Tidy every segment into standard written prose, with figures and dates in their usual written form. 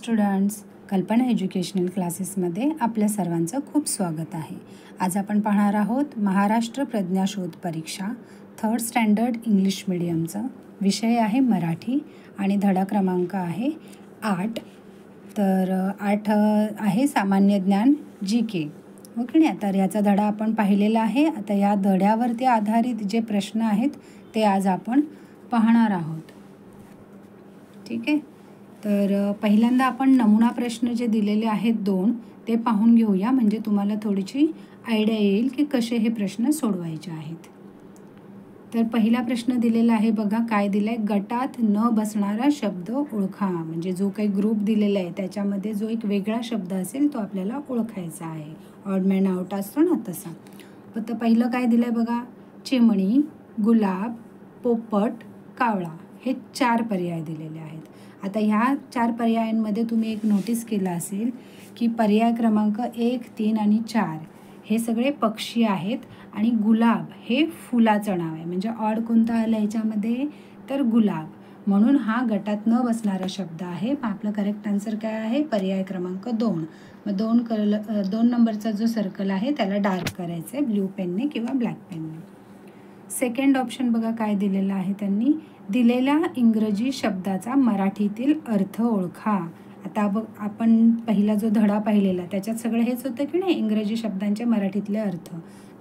Students, कल्पना educational क्लासेसमध्ये आपल्या सर्वांचं खूप स्वागत आहे. आज आपण पाहणार आहोत महाराष्ट्र प्रज्ञाशोध परीक्षा 3rd स्टँडर्ड इंग्लिश मीडियमचं. विषय आहे मराठी आणि धडा क्रमांक आहे 8. तर 8 आहे सामान्य ज्ञान GK. ओके नाही. तर ह्याचा धडा आपण पाहिलेला आहे. आता या धड्यावरती आधारित जे प्रश्न आहेत ते आज आपण पाहणार आहोत. ठीक आहे. तर पहिल्यांदा आपण नमुना प्रश्न जे दिलेले आहेत 2 ते पाहून घेऊया, म्हणजे तुम्हाला थोडीशी आयडिया येईल की कसे हे प्रश्न सोडवायचे आहेत. तर पहिला प्रश्न दिलेला आहे बघा, काय दिलं आहे, गटात न बसणारा शब्द ओळखा. म्हणजे जो काही ग्रुप दिलेला आहे त्याच्यामध्ये जो एक वेगळा शब्द असेल तो आपल्याला ओळखायचा आहे. ऑड मॅन आउट असतो ना तसा. तर पहिलं काय दिलं आहे बघा, चिमणी, गुलाब, पोपट, कावळा हे 4 पर्याय दिलेले आहेत. आता ह्या 4 पर्यायांमध्ये तुम्ही एक नोटीस केलं असेल की पर्याय क्रमांक 1, 3 आणि 4 हे सगळे पक्षी आहेत आणि गुलाब हे फुलाचं नाव आहे. म्हणजे ऑड कोणता आलं ह्याच्यामध्ये, तर गुलाब. म्हणून हा गटात न बसणारा शब्द आहे. आपलं करेक्ट आन्सर काय आहे, पर्याय क्रमांक 2. मग 2 नंबरचा जो सर्कल आहे त्याला डार्क करायचं आहे ब्ल्यू पेनने किंवा ब्लॅक पेनने. सेकंड ऑप्शन बघा काय दिलेला आहे त्यांनी, दिलेल्या इंग्रजी शब्दाचा मराठीतील अर्थ ओळखा. आता आपण पहिला जो धडा पाहिलेला त्याच्यात सगळं हेच होतं की नाही, इंग्रजी शब्दांचे मराठीतले अर्थ.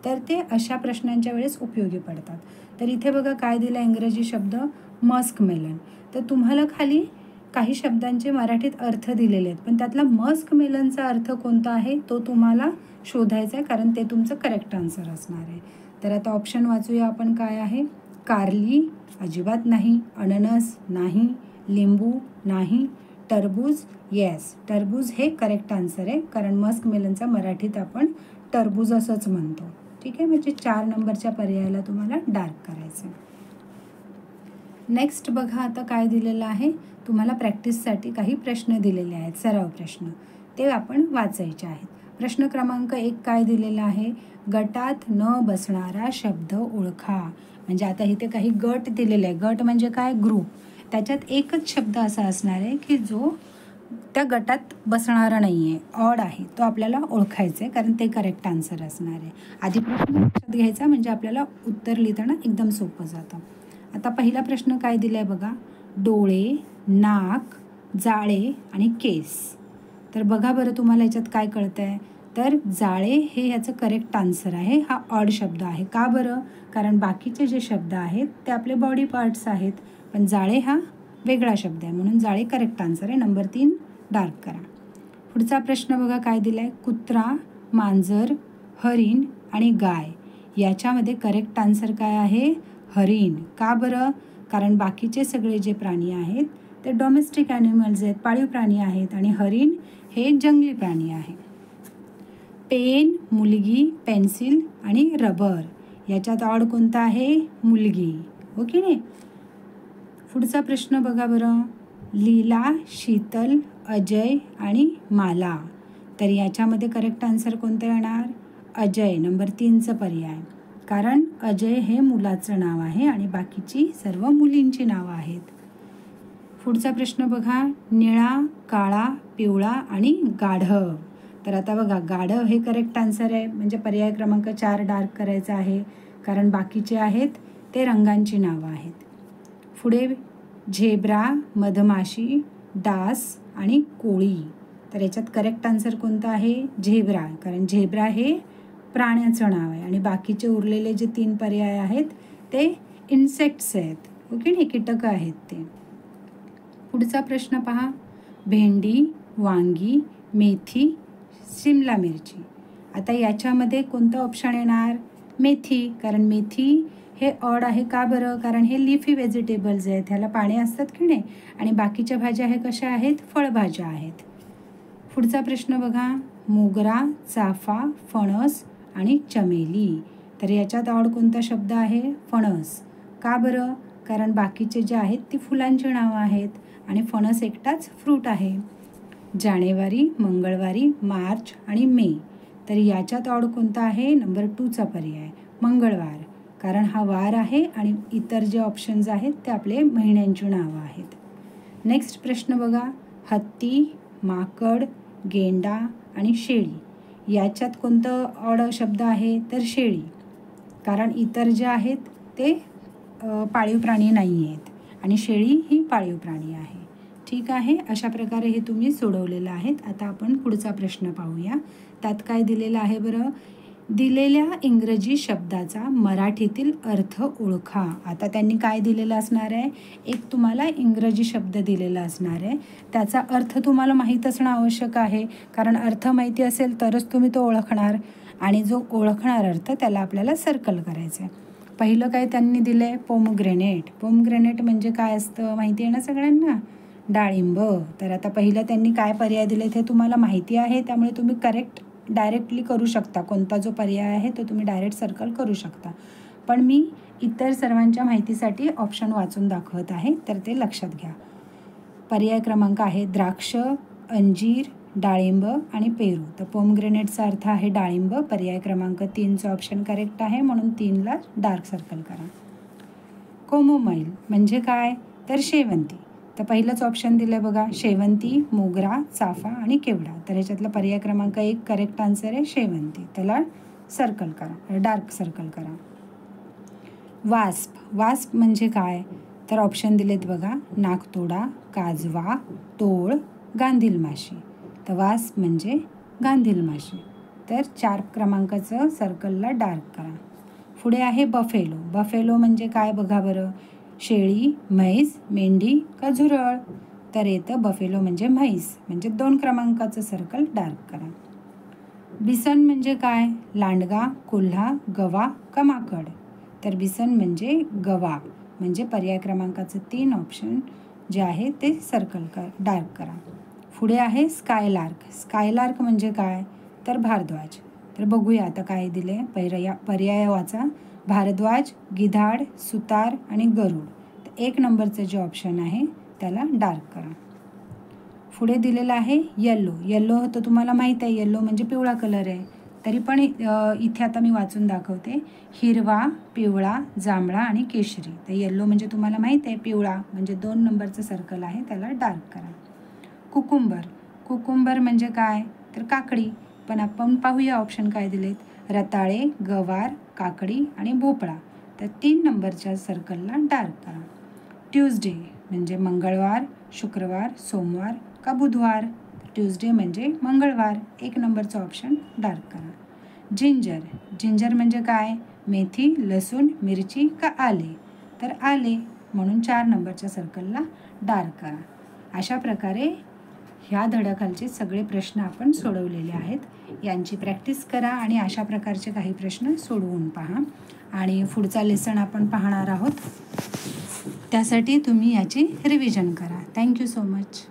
तर ते अशा प्रश्नांच्या वेळेस उपयोगी पडतात. तर इथे बघा काय दिला इंग्रजी शब्द, मस्क मेलन. तर तुम्हाला खाली काही शब्दांचे मराठीत अर्थ दिलेले आहेत, पण त्यातला मस्क मेलनचा अर्थ कोणता आहे तो तुम्हाला शोधायचा आहे, कारण ते तुमचं करेक्ट आन्सर असणार आहे. तर आता ऑप्शन वाचूया आपण, काय आहे, कारली अजिबात नाही, अननस नाही, लिंबू नाही, टरबूज येस. टरबूज हे करेक्ट आन्सर आहे, कारण मस्क मेलनचा मराठीत आपण टरबूज असंच म्हणतो. ठीक आहे. म्हणजे 4 नंबरच्या पर्यायाला तुम्हाला डार्क करायचं. नेक्स्ट बघा आता काय दिलेलं आहे, तुम्हाला प्रॅक्टिससाठी काही प्रश्न दिलेले आहेत, सराव प्रश्न, ते आपण वाचायचे आहेत. प्रश्न क्रमांक 1 काय दिलेला आहे, गटात न बसणारा शब्द ओळखा. म्हणजे आता इथे काही गट दिलेले आहे. गट म्हणजे काय, ग्रुप. त्याच्यात एकच शब्द असा असणार आहे की जो त्या गटात बसणारा नाही आहे, ऑड आहे, तो आपल्याला ओळखायचा आहे, कारण ते करेक्ट आन्सर असणार आहे. आधी प्रश्न लक्षात घ्यायचा, म्हणजे आपल्याला उत्तर लिहिताना एकदम सोपं जातं. आता पहिला प्रश्न काय दिला आहे बघा, डोळे, नाक, जाळे आणि केस. तर बघा बरं तुम्हाला याच्यात काय कळतं आहे, तर जाळे हे ह्याचं करेक्ट आन्सर आहे. हा ऑड शब्द आहे. का बरं, कारण बाकीचे जे शब्द आहेत ते आपले बॉडी पार्ट्स आहेत, पण जाळे हा वेगळा शब्द आहे, म्हणून जाळे करेक्ट आन्सर आहे. नंबर 3 डार्क करा. पुढचा प्रश्न बघा काय दिला आहे, कुत्रा, मांजर, हरिण आणि गाय. याच्यामध्ये करेक्ट आन्सर काय आहे, हरिण. का बरं, कारण बाकीचे सगळे जे प्राणी आहेत ते डोमेस्टिक ॲनिमल्स आहेत, पाळीव प्राणी आहेत, आणि हरिण हे जंगली प्राणी आहे. पेन, मुलगी, पेन्सिल आणि रबर. याच्यात ऑड कोणता आहे, मुलगी. ओके नाही. पुढचा प्रश्न बघा बरं, लीला, शीतल, अजय आणि माला. तर याच्यामध्ये करेक्ट आन्सर कोणतं येणार, अजय. नंबर 3चं पर्याय, कारण अजय हे मुलाचं नाव आहे आणि बाकीची सर्व मुलींची नावं आहेत. पुढचा प्रश्न बघा, निळा, काळा, पिवळा आणि गाढव. तर आता बघा, गाढव हे करेक्ट आन्सर आहे, म्हणजे पर्याय क्रमांक 4 डार्क करायचा आहे, कारण बाकीचे आहेत ते रंगांची नावं आहेत. पुढे झेब्रा, मधमाशी, डास आणि कोळी. तर याच्यात करेक्ट आन्सर कोणतं आहे, झेब्रा, कारण झेब्रा हे प्राण्याचं नाव आहे आणि बाकीचे उरलेले जे 3 पर्याय आहेत ते इन्सेक्ट्स आहेत. ओके नाही, कीटक आहेत ते. पुढचा प्रश्न पहा, भेंडी, वांगी, मेथी, शिमला मिरची. आता याच्यामध्ये कोणतं ऑप्शन येणार, मेथी, कारण मेथी हे ऑड आहे. का बरं, कारण हे लिफी व्हेजिटेबल्स आहेत, ह्याला पाने असतात की नाही, आणि बाकीच्या भाज्या हे कशा आहेत, फळभाज्या आहेत. पुढचा प्रश्न बघा, मोगरा, चाफा, फणस आणि चमेली. तर याच्यात ऑड कोणता शब्द आहे, फणस. का बरं, कारण बाकीचे जे आहेत ती फुलांची नावं आहेत आणि फणस एकटाच फ्रूट आहे. जानेवारी, मंगळवारी, मार्च आणि मे. तर याच्यात ऑड कोणता आहे, नंबर 2चा पर्याय, मंगळवार, कारण हा वार आहे आणि इतर जे ऑप्शन्स आहेत ते आपले महिन्यांची नावं आहेत. नेक्स्ट प्रश्न बघा, हत्ती, माकड, गेंडा आणि शेळी याच्यात कोणतं ऑड शब्द आहे तर शेळी, कारण इतर जे आहेत ते पाळीव प्राणी नाही आहेत आणि शेळी ही पाळीव प्राणी आहे. ठीक आहे, अशा प्रकारे हे तुम्ही सोडवलेलं आहेत. आता आपण पुढचा प्रश्न पाहूया. त्यात काय दिलेलं आहे बरं? दिलेल्या इंग्रजी शब्दाचा मराठीतील अर्थ ओळखा. आता त्यांनी काय दिलेलं असणार आहे? एक तुम्हाला इंग्रजी शब्द दिलेला असणार आहे, त्याचा अर्थ तुम्हाला माहीत असणं आवश्यक आहे, कारण अर्थ माहिती असेल तरच तुम्ही तो ओळखणार आणि जो ओळखणार अर्थ त्याला आपल्याला सर्कल करायचं आहे. पहिलं काय त्यांनी दिलं आहे? पोमग्रेनेट. पोमग्रेनेट म्हणजे काय असतं माहिती आहे ना सगळ्यांना? डाळिंब. तर आता पहिलं त्यांनी काय पर्याय दिले ते तुम्हाला माहिती आहे, त्यामुळे तुम्ही करेक्ट डायरेक्टली करू शकता. कोणता जो पर्याय आहे तो तुम्ही डायरेक्ट सर्कल करू शकता, पण मी इतर सर्वांच्या माहितीसाठी ऑप्शन वाचून दाखवत आहे, तर ते लक्षात घ्या. पर्याय क्रमांक आहे द्राक्ष, अंजीर, डाळिंब आणि पेरू. तर पोमग्रेनेटचा अर्थ आहे डाळिंब. पर्याय क्रमांक 3चं ऑप्शन करेक्ट आहे, म्हणून 3ला डार्क सर्कल करा. कोमोमाईल म्हणजे काय तर शेवंती. तर पहिलंच ऑप्शन दिलं आहे बघा, शेवंती, मोगरा, चाफा आणि केवडा. तर ह्याच्यातला पर्याय क्रमांक 1 करेक्ट आन्सर आहे शेवंती. त्याला सर्कल करा, डार्क सर्कल करा. वास्प. वास्प म्हणजे काय तर ऑप्शन दिलेत बघा, नागतोडा, काजवा, टोळ, गांधील माशी. तर वास्प म्हणजे गांधील माशी. तर 4 क्रमांकाचं सर्कलला डार्क करा. पुढे आहे बफेलो. बफेलो म्हणजे काय बघा बरं, शेळी, म्हैस, मेंढी का झुरळ. तर येतं बफेलो म्हणजे म्हैस, म्हणजे 2 क्रमांकाचं सर्कल डार्क करा. बिसन म्हणजे काय, लांडगा, कोल्हा, गवा का माकड. तर बिसन म्हणजे गवा, म्हणजे पर्याय क्रमांकाचं 3 ऑप्शन जे आहे ते सर्कल डार्क करा. पुढे आहे स्कायलार्क. स्कायलार्क म्हणजे काय तर भारद्वाज. तर बघूया आता काय दिले. पर्याय वाचा, भारद्वाज, गिधाड, सुतार आणि गरुड. तर 1 नंबरचं जे ऑप्शन आहे त्याला डार्क करा. पुढे दिलेलं आहे येल्लो. येल्लो तर तुम्हाला माहीत आहे, येल्लो म्हणजे पिवळा कलर आहे. तरी पण इथे आता मी वाचून दाखवते, हिरवा, पिवळा, जांभळा आणि केशरी. तर येल्लो म्हणजे तुम्हाला माहीत आहे पिवळा, म्हणजे 2 नंबरचं सर्कल आहे त्याला डार्क करा. कुकुंबर. कुकुंबर म्हणजे काय तर काकडी. पण आपण पाहूया ऑप्शन काय दिलेत, रताळे, गवार, काकडी आणि भोपळा. तर 3 नंबरच्या सर्कलला डार्क करा. ट्यूजडे म्हणजे मंगळवार, शुक्रवार, सोमवार का बुधवार. ट्यूजडे म्हणजे मंगळवार. 1 नंबरचं ऑप्शन डार्क करा. जिंजर. जिंजर म्हणजे काय, मेथी, लसूण, मिरची का आले. तर आले, म्हणून 4 नंबरच्या सर्कलला डार्क करा. अशा प्रकारे ह्या धड्याखालचे सगळे प्रश्न आपण सोडवलेले आहेत. यांची प्रॅक्टिस करा आणि अशा प्रकारचे काही प्रश्न सोडवून पहा. आणि पुढचा लेसन आपण पाहणार आहोत, त्यासाठी तुम्ही याची रिव्हिजन करा. Thank you so much.